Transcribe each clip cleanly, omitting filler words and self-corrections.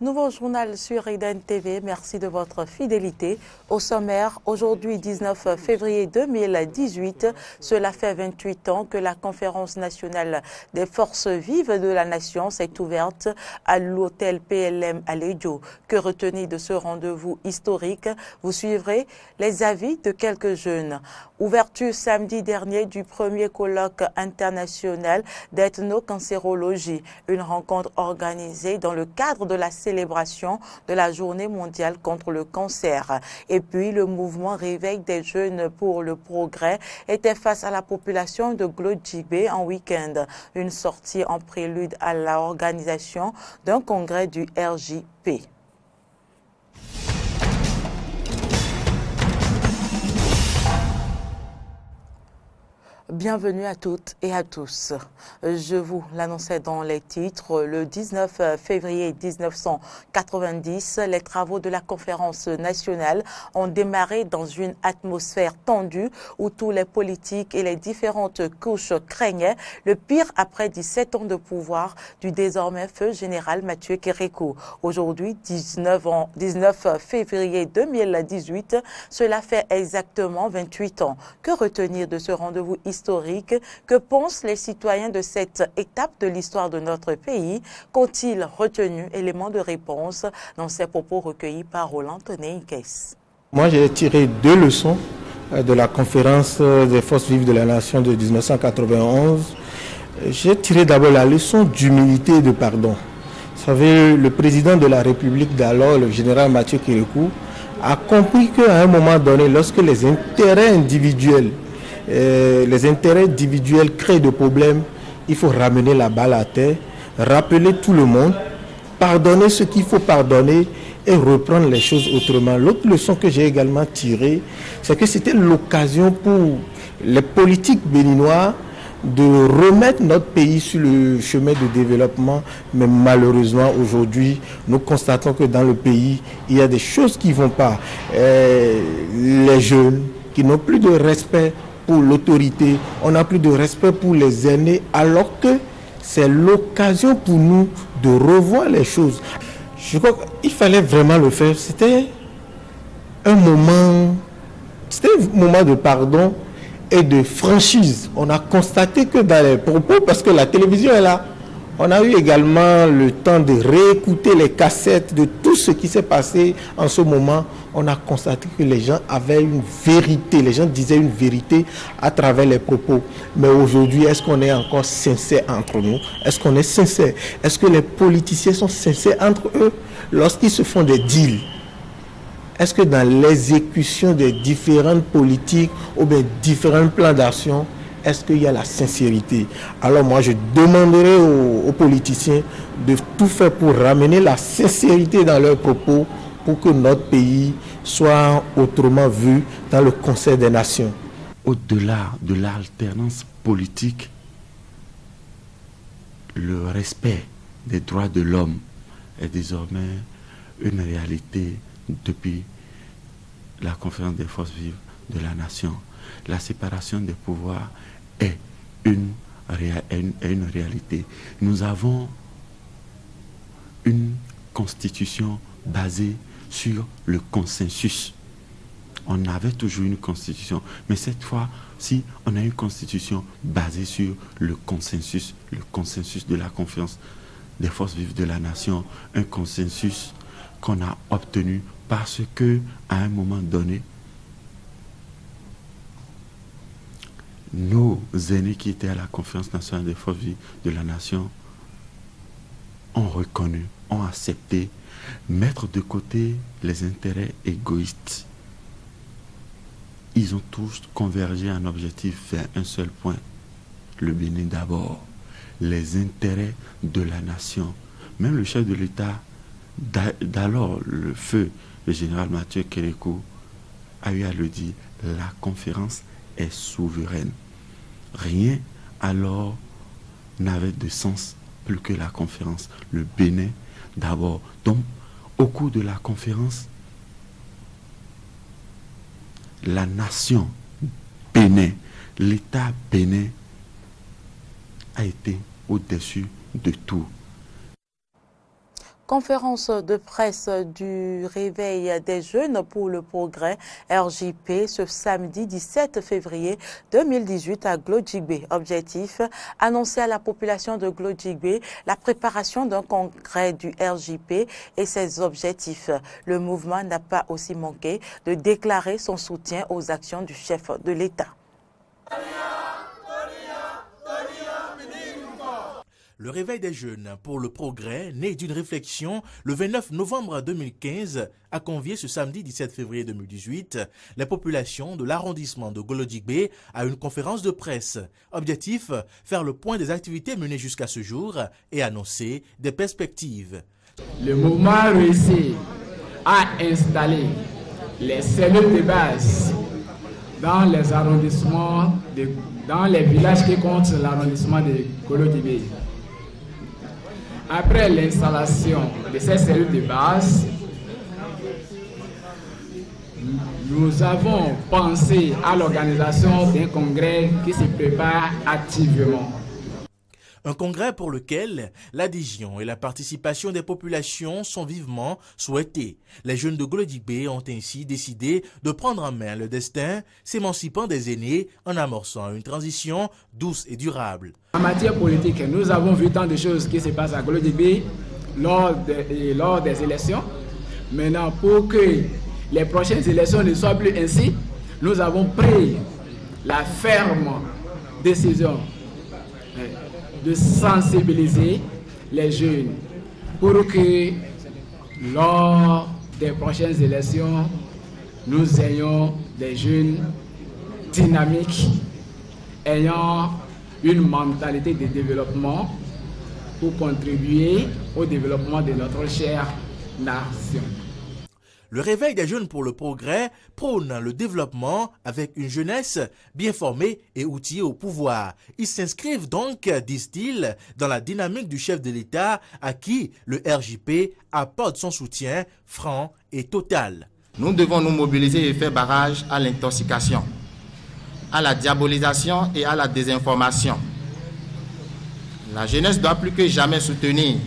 nouveau journal sur Eden TV. Merci de votre fidélité. Au sommaire, aujourd'hui 19 février 2018, cela fait 28 ans que la conférence nationale des forces vives de la nation s'est ouverte à l'hôtel PLM à Lédio. Que retenir de ce rendez-vous historique? Vous suivrez les avis de quelques jeunes. Ouverture samedi dernier du premier colloque international d'ethnocancérologie, une rencontre organisée dans le cadre de la célébration de la journée mondiale contre le cancer. Et puis le mouvement Réveil des jeunes pour le progrès était face à la population de Glodjibé en week-end. Une sortie en prélude à l'organisation d'un congrès du RJP. Bienvenue à toutes et à tous. Je vous l'annonçais dans les titres. Le 19 février 1990, les travaux de la conférence nationale ont démarré dans une atmosphère tendue où tous les politiques et les différentes couches craignaient le pire après 17 ans de pouvoir du désormais feu général Mathieu Kérékou. Aujourd'hui, 19 février 2018, cela fait exactement 28 ans. Que retenir de ce rendez-vous historique? Que pensent les citoyens de cette étape de l'histoire de notre pays? Qu'ont-ils retenu? Élément de réponse dans ces propos recueillis par Roland Tonné-Ikes. Moi, j'ai tiré deux leçons de la conférence des forces vives de la nation de 1991. J'ai tiré d'abord la leçon d'humilité et de pardon. Vous savez, le président de la République d'alors, le général Mathieu Kérékou, a compris qu'à un moment donné, lorsque les intérêts individuels créent des problèmes, il faut ramener la balle à terre, rappeler tout le monde, pardonner ce qu'il faut pardonner et reprendre les choses autrement. L'autre leçon que j'ai également tirée, c'est que c'était l'occasion pour les politiques béninois de remettre notre pays sur le chemin de développement. Mais malheureusement, aujourd'hui, nous constatons que dans le pays, il y a des choses qui ne vont pas. Les jeunes qui n'ont plus de respect pour l'autorité, on n'a plus de respect pour les aînés, alors que c'est l'occasion pour nous de revoir les choses. Je crois qu'il fallait vraiment le faire. C'était un moment de pardon et de franchise. On a constaté que dans les propos, parce que la télévision est là, on a eu également le temps de réécouter les cassettes de tout ce qui s'est passé en ce moment. On a constaté que les gens avaient une vérité, les gens disaient une vérité à travers les propos. Mais aujourd'hui, est-ce qu'on est encore sincère entre nous? Est-ce qu'on est sincère? Est-ce que les politiciens sont sincères entre eux lorsqu'ils se font des deals? Est-ce que dans l'exécution des différentes politiques ou bien différents plans d'action, est-ce qu'il y a la sincérité? Alors moi, je demanderai aux politiciens de tout faire pour ramener la sincérité dans leurs propos pour que notre pays soit autrement vu dans le Conseil des Nations. Au-delà de l'alternance politique, le respect des droits de l'homme est désormais une réalité depuis la conférence des forces vives de la nation. La séparation des pouvoirs est une réalité. Nous avons une constitution basée sur le consensus. On avait toujours une constitution, mais cette fois-ci, on a une constitution basée sur le consensus de la conférence des forces vives de la nation, un consensus qu'on a obtenu parce que, à un moment donné, nos aînés qui étaient à la conférence nationale des forces vives de la nation ont reconnu, ont accepté, mettre de côté les intérêts égoïstes. Ils ont tous convergé à un objectif vers un seul point, le Bénin d'abord, les intérêts de la nation. Même le chef de l'État d'alors, le général Mathieu Kérékou, a eu à le dire, la conférence est souveraine. Rien alors n'avait de sens plus que la conférence. Le Bénin d'abord. Donc, au cours de la conférence, la nation Bénin, l'État Bénin a été au-dessus de tout. Conférence de presse du réveil des jeunes pour le progrès RJP ce samedi 17 février 2018 à Glodjigbe. Objectif, annoncer à la population de Glodjigbe la préparation d'un congrès du RJP et ses objectifs. Le mouvement n'a pas aussi manqué de déclarer son soutien aux actions du chef de l'État. Le réveil des jeunes pour le progrès, né d'une réflexion le 29 novembre 2015, a convié ce samedi 17 février 2018 les populations de l'arrondissement de Glodjigbe à une conférence de presse. Objectif, faire le point des activités menées jusqu'à ce jour et annoncer des perspectives. Le mouvement a réussi à installer les cellules de base dans les arrondissements, dans les villages qui comptent l'arrondissement de Glodjigbe. Après l'installation de ces cellules de base, nous avons pensé à l'organisation d'un congrès qui se prépare activement. Un congrès pour lequel l'adhésion et la participation des populations sont vivement souhaitées. Les jeunes de Glodjigbe ont ainsi décidé de prendre en main le destin, s'émancipant des aînés en amorçant une transition douce et durable. En matière politique, nous avons vu tant de choses qui se passent à Glodjigbe lors des élections. Maintenant, pour que les prochaines élections ne soient plus ainsi, nous avons pris la ferme décision de sensibiliser les jeunes pour que lors des prochaines élections, nous ayons des jeunes dynamiques ayant une mentalité de développement pour contribuer au développement de notre chère nation. Le réveil des jeunes pour le progrès prône le développement avec une jeunesse bien formée et outillée au pouvoir. Ils s'inscrivent donc, disent-ils, dans la dynamique du chef de l'État à qui le RJP apporte son soutien franc et total. Nous devons nous mobiliser et faire barrage à l'intoxication, à la diabolisation et à la désinformation. La jeunesse doit plus que jamais soutenir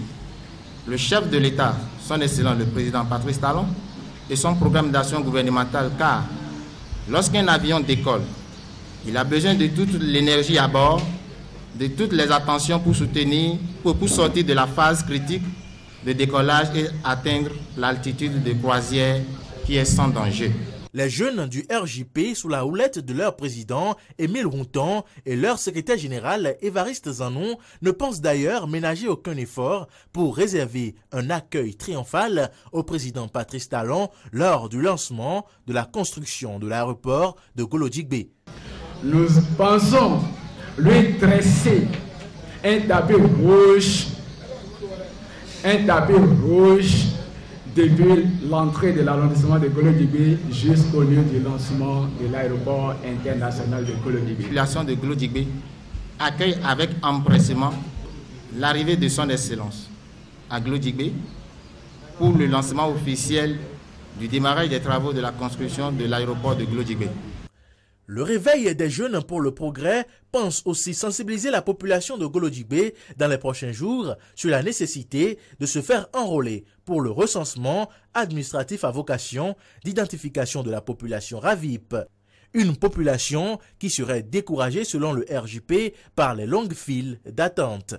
le chef de l'État, son Excellence le président Patrice Talon, et son programme d'action gouvernementale, car lorsqu'un avion décolle, il a besoin de toute l'énergie à bord, de toutes les attentions pour soutenir, pour sortir de la phase critique de décollage et atteindre l'altitude de croisière qui est sans danger. Les jeunes du RJP, sous la houlette de leur président, Émile Routon, et leur secrétaire général, Évariste Zanon, ne pensent d'ailleurs ménager aucun effort pour réserver un accueil triomphal au président Patrice Talon lors du lancement de la construction de l'aéroport de Glodjigbe. Nous pensons lui dresser un tapis rouge depuis l'entrée de l'arrondissement de Glodjigbe jusqu'au lieu du lancement de l'aéroport international de Glodjigbe. La population de Glodjigbe accueille avec empressement l'arrivée de son Excellence à Glodjigbe pour le lancement officiel du démarrage des travaux de la construction de l'aéroport de Glodjigbe. Le réveil des jeunes pour le progrès pense aussi sensibiliser la population de Glodjigbe dans les prochains jours sur la nécessité de se faire enrôler pour le recensement administratif à vocation d'identification de la population RAVIP. Une population qui serait découragée selon le RJP par les longues files d'attente.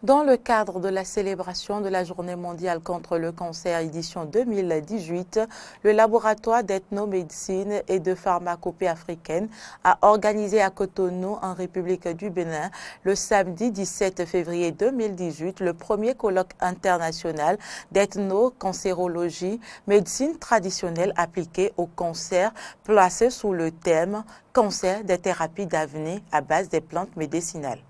Dans le cadre de la célébration de la Journée mondiale contre le cancer édition 2018, le laboratoire d'ethnomédecine et de pharmacopée africaine a organisé à Cotonou, en République du Bénin, le samedi 17 février 2018, le premier colloque international d'ethnocancérologie, médecine traditionnelle appliquée au cancer, placé sous le thème « Cancer des thérapies d'avenir à base des plantes médicinales ».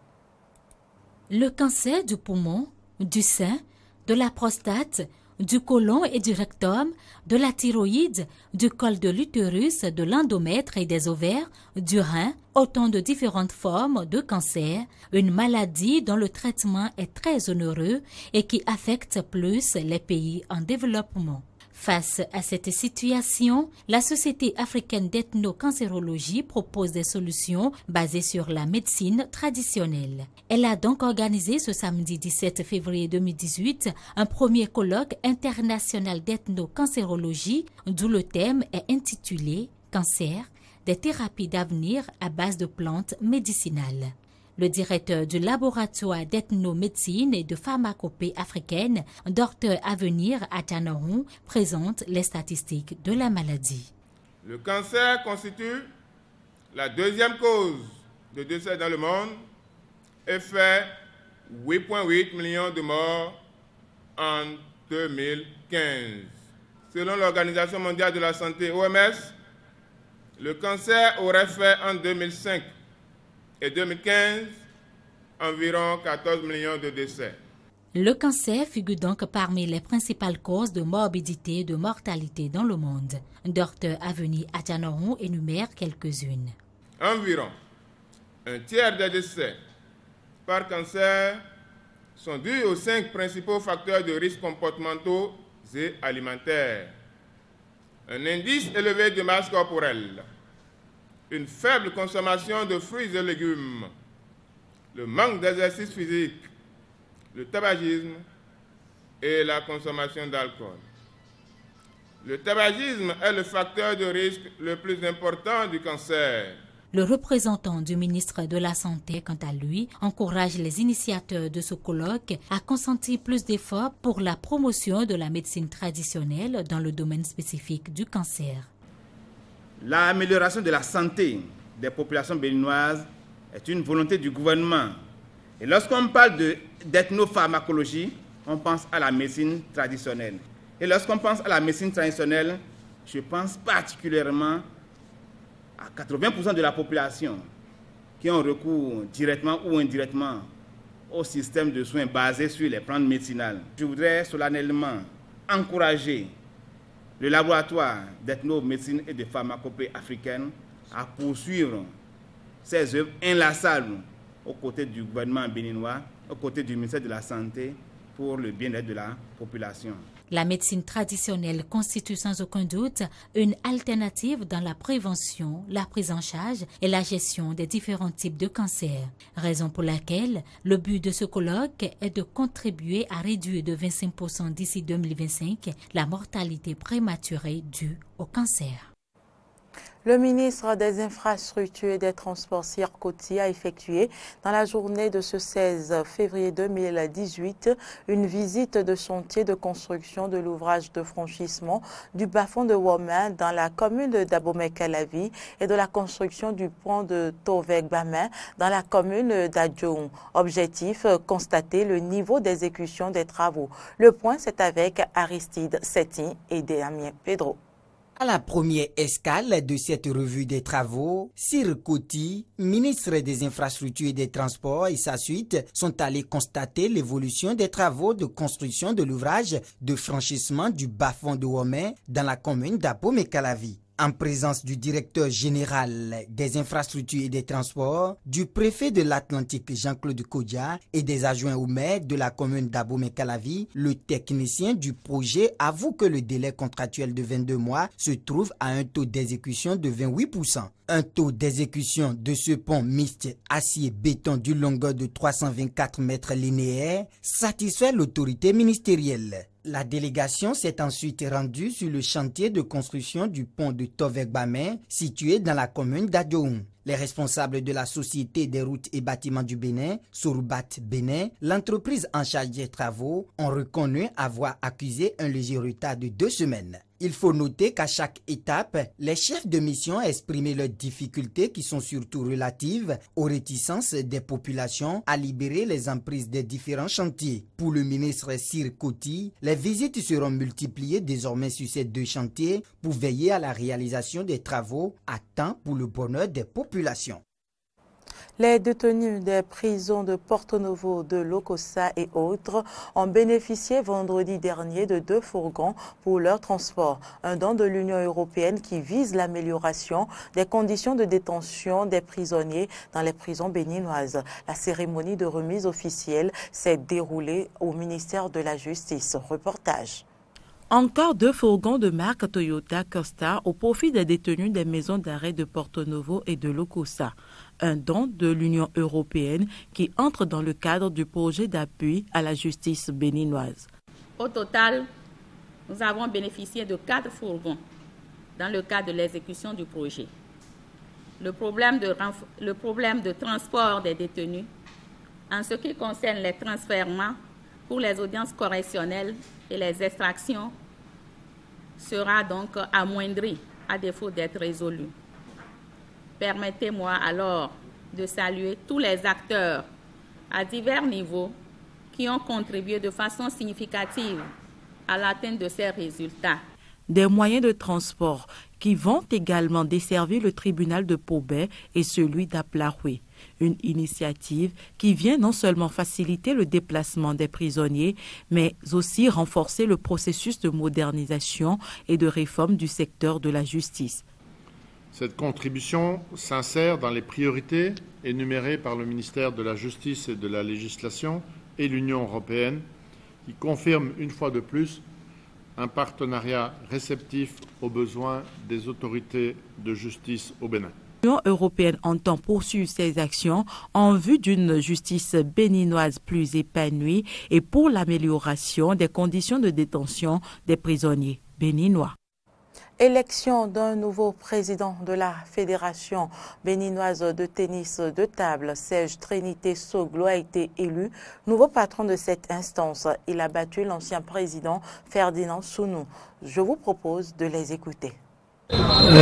Le cancer du poumon, du sein, de la prostate, du côlon et du rectum, de la thyroïde, du col de l'utérus, de l'endomètre et des ovaires, du rein, autant de différentes formes de cancer, une maladie dont le traitement est très onéreux et qui affecte plus les pays en développement. Face à cette situation, la Société africaine d'ethnocancérologie propose des solutions basées sur la médecine traditionnelle. Elle a donc organisé ce samedi 17 février 2018 un premier colloque international d'ethnocancérologie d'où le thème est intitulé « Cancer, des thérapies d'avenir à base de plantes médicinales ». Le directeur du laboratoire d'ethnomédecine et de pharmacopée africaine, Dr Avenir Atanohou, présente les statistiques de la maladie. Le cancer constitue la deuxième cause de décès dans le monde et fait 8,8 millions de morts en 2015. Selon l'Organisation mondiale de la santé, OMS, le cancer aurait fait en 2005 et 2015, environ 14 millions de décès. Le cancer figure donc parmi les principales causes de morbidité et de mortalité dans le monde. Dr Avenir Atanohou énumère quelques-unes. Environ un tiers des décès par cancer sont dus aux 5 principaux facteurs de risque comportementaux et alimentaires. Un indice élevé de masse corporelle, une faible consommation de fruits et légumes, le manque d'exercice physique, le tabagisme et la consommation d'alcool. Le tabagisme est le facteur de risque le plus important du cancer. Le représentant du ministre de la Santé, quant à lui, encourage les initiateurs de ce colloque à consentir plus d'efforts pour la promotion de la médecine traditionnelle dans le domaine spécifique du cancer. L'amélioration de la santé des populations béninoises est une volonté du gouvernement. Et lorsqu'on parle d'ethnopharmacologie, on pense à la médecine traditionnelle. Et lorsqu'on pense à la médecine traditionnelle, je pense particulièrement à 80% de la population qui ont recours directement ou indirectement au système de soins basé sur les plantes médicinales. Je voudrais solennellement encourager le laboratoire d'ethnomédecine et de pharmacopée africaine à poursuivre ses œuvres inlassables aux côtés du gouvernement béninois, aux côtés du ministère de la Santé pour le bien-être de la population. La médecine traditionnelle constitue sans aucun doute une alternative dans la prévention, la prise en charge et la gestion des différents types de cancers. Raison pour laquelle le but de ce colloque est de contribuer à réduire de 25% d'ici 2025 la mortalité prématurée due au cancer. Le ministre des Infrastructures et des Transports Sir Koti a effectué dans la journée de ce 16 février 2018 une visite de chantier de construction de l'ouvrage de franchissement du bas-fond de Womé dans la commune d'Abomey-Calavi et de la construction du pont de Tovek-Bamé dans la commune d'Adjoum. Objectif, constater le niveau d'exécution des travaux. Le point, c'est avec Aristide Setin et Damien Pedro. À la première escale de cette revue des travaux, Sir Koti, ministre des Infrastructures et des Transports et sa suite sont allés constater l'évolution des travaux de construction de l'ouvrage de franchissement du bas-fond de Womé dans la commune d'Abomey-Calavi. En présence du directeur général des infrastructures et des transports, du préfet de l'Atlantique Jean-Claude Kodia et des adjoints au maire de la commune d'Abomey-Calavi, le technicien du projet avoue que le délai contractuel de 22 mois se trouve à un taux d'exécution de 28%. Un taux d'exécution de ce pont mixte acier-béton d'une longueur de 324 mètres linéaires satisfait l'autorité ministérielle. La délégation s'est ensuite rendue sur le chantier de construction du pont de Tovek-Bamé, situé dans la commune d'Adjoum. Les responsables de la Société des routes et bâtiments du Bénin, Sorubat Bénin, l'entreprise en charge des travaux, ont reconnu avoir accusé un léger retard de 2 semaines. Il faut noter qu'à chaque étape, les chefs de mission exprimaient leurs difficultés qui sont surtout relatives aux réticences des populations à libérer les emprises des différents chantiers. Pour le ministre Sir Koti, les visites seront multipliées désormais sur ces 2 chantiers pour veiller à la réalisation des travaux à temps pour le bonheur des populations. Les détenus des prisons de Porto Novo, de Lokossa et autres ont bénéficié vendredi dernier de 2 fourgons pour leur transport. Un don de l'Union européenne qui vise l'amélioration des conditions de détention des prisonniers dans les prisons béninoises. La cérémonie de remise officielle s'est déroulée au ministère de la Justice. Reportage. Encore 2 fourgons de marque Toyota Costa au profit des détenus des maisons d'arrêt de Porto Novo et de Lokossa. Un don de l'Union européenne qui entre dans le cadre du projet d'appui à la justice béninoise. Au total, nous avons bénéficié de 4 fourgons dans le cadre de l'exécution du projet. Le problème de transport des détenus, en ce qui concerne les transfèrements pour les audiences correctionnelles et les extractions, sera donc amoindri à défaut d'être résolu. Permettez-moi alors de saluer tous les acteurs à divers niveaux qui ont contribué de façon significative à l'atteinte de ces résultats. Des moyens de transport qui vont également desservir le tribunal de Pobé et celui d'Aplaroué. Une initiative qui vient non seulement faciliter le déplacement des prisonniers, mais aussi renforcer le processus de modernisation et de réforme du secteur de la justice. Cette contribution s'insère dans les priorités énumérées par le ministère de la Justice et de la Législation et l'Union européenne, qui confirme une fois de plus un partenariat réceptif aux besoins des autorités de justice au Bénin. L'Union européenne entend poursuivre ses actions en vue d'une justice béninoise plus épanouie et pour l'amélioration des conditions de détention des prisonniers béninois. Élection d'un nouveau président de la Fédération béninoise de tennis de table, Serge Trinité Soglo, a été élu nouveau patron de cette instance. Il a battu l'ancien président Ferdinand Sounou. Je vous propose de les écouter.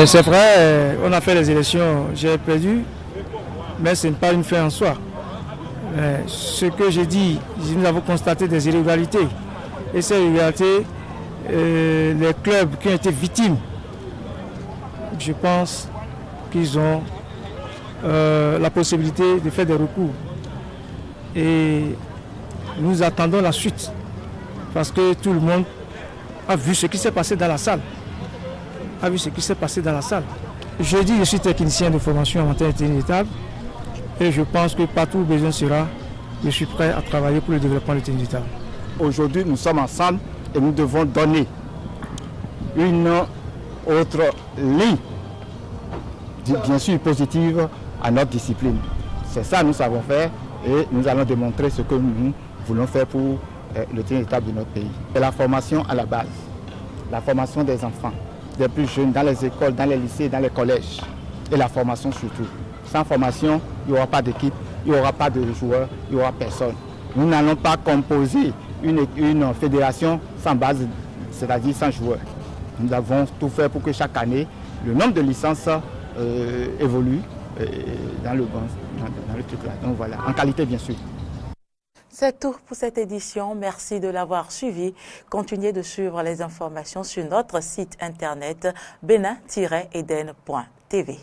C'est vrai, on a fait les élections, j'ai perdu, mais ce n'est pas une fin en soi. Ce que j'ai dit, nous avons constaté des irrégularités. Et ces irrégularités, les clubs qui ont été victimes, je pense qu'ils ont la possibilité de faire des recours. Et nous attendons la suite, parce que tout le monde a vu ce qui s'est passé dans la salle. Je dis, je suis technicien de formation en matière de tennis de table et je pense que partout où besoin sera, je suis prêt à travailler pour le développement du tennis de table. Aujourd'hui, nous sommes ensemble et nous devons donner une autre ligne, bien sûr positive, à notre discipline. C'est ça que nous savons faire et nous allons démontrer ce que nous voulons faire pour le tennis de table de notre pays. C'est la formation à la base, la formation des enfants, des plus jeunes, dans les écoles, dans les lycées, dans les collèges, et la formation surtout. Sans formation, il n'y aura pas d'équipe, il n'y aura pas de joueurs, il n'y aura personne. Nous n'allons pas composer une fédération sans base, c'est-à-dire sans joueurs. Nous avons tout fait pour que chaque année, le nombre de licences évolue dans le truc là. Donc voilà, en qualité bien sûr. C'est tout pour cette édition. Merci de l'avoir suivi. Continuez de suivre les informations sur notre site internet benin-eden.tv.